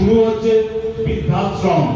শুরু হচ্ছে বৃদ্ধাশ্রম।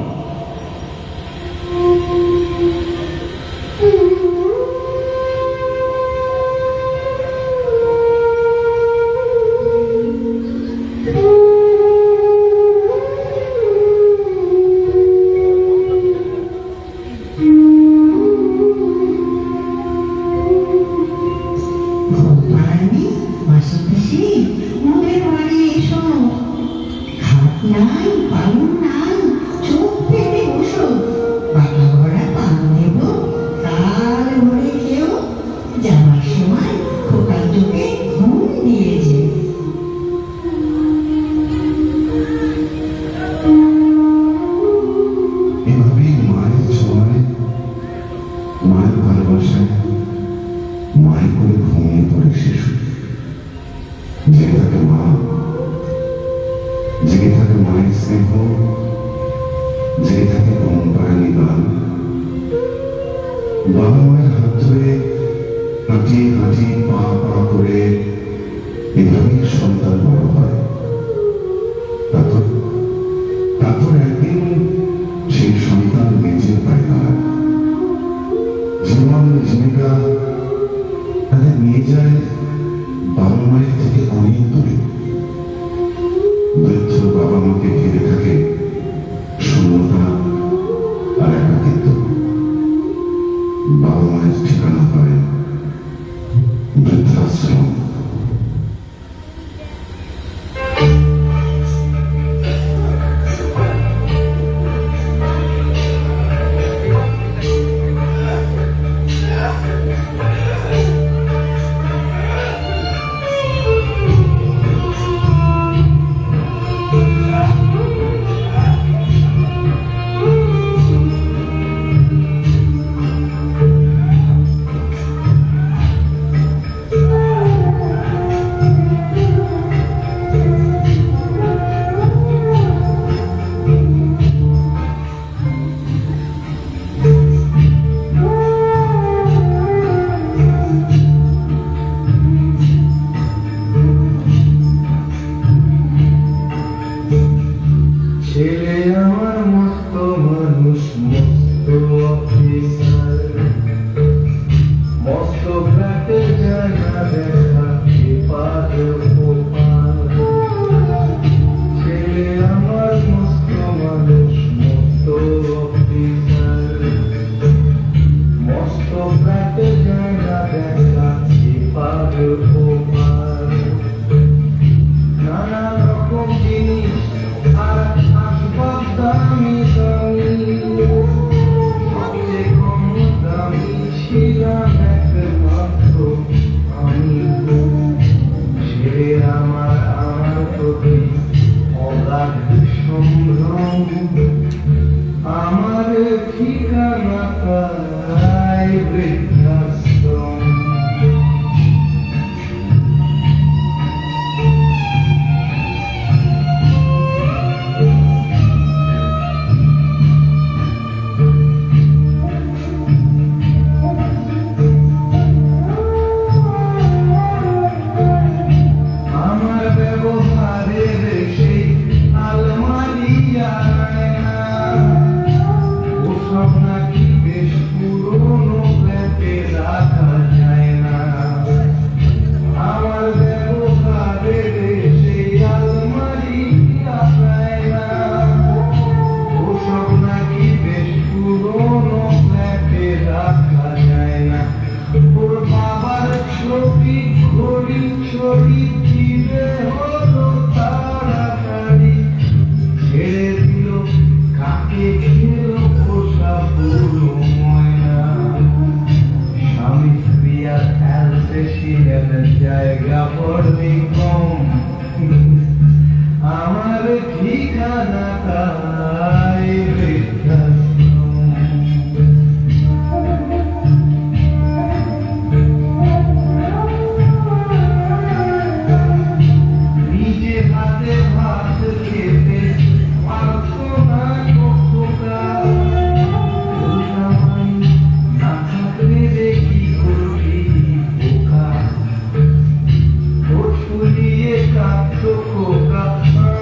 Fuliye kapto koka,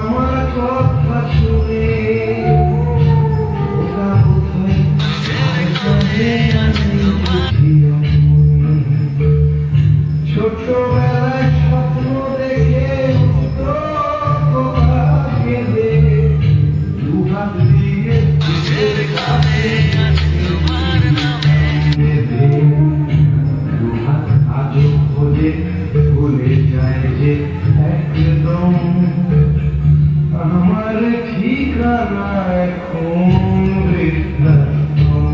amar kot বাছুরে ওরা কোথায় ছোটবেলায় স্বপ্ন দেখে দুহাত দিয়ে দুহাত আজও খোঁজে ভুলে যায় যে একদম আমার ঠিকানা এখন বৃদ্ধাশ্রম।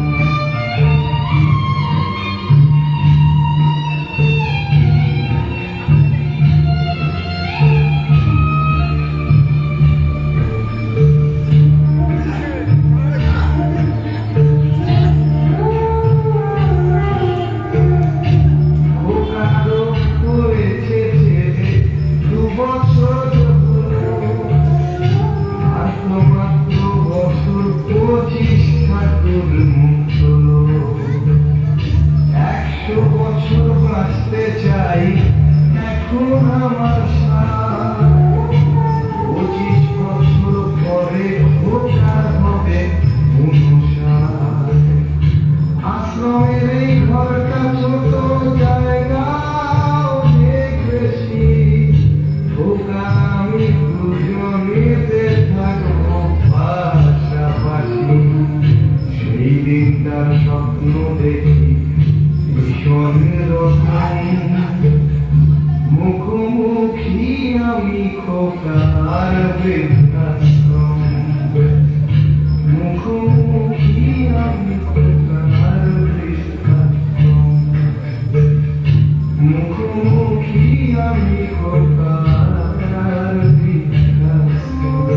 বাঁচতে চাই এখন আমার 25 বছর পরে খোকার হবে 59। আশ্রমের এই ঘরটা ছোট জায়গা অনেক বেশি খোকা আমি দুজনেতে থাকবো পাশাপাশি। সেই দিনটার স্বপ্ন দেখি ভীষণের মুখোমুখি আমি খোকার বৃদ্ধাশ্রম। মুখোমুখি আমি খোকার বৃদ্ধাশ্রম। মুখোমুখি আমি খোকার বৃদ্ধাশ্রম।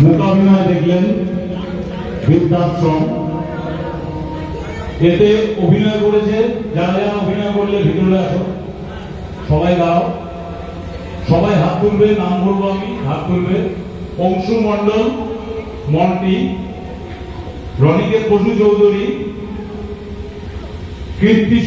মোকাবিনায় দেখলেন বৃদ্ধাশ্রম। এতে অভিনয় করেছে যারা যারা অভিনয় করলে ভিতরে আসো, সবাই গাও, সবাই হাত তুলবে, নাম বলবো আমি, হাত তুলবে। অংশু মন্ডল, মন্টি, রনিকেত বসু চৌধুরী, কীর্তি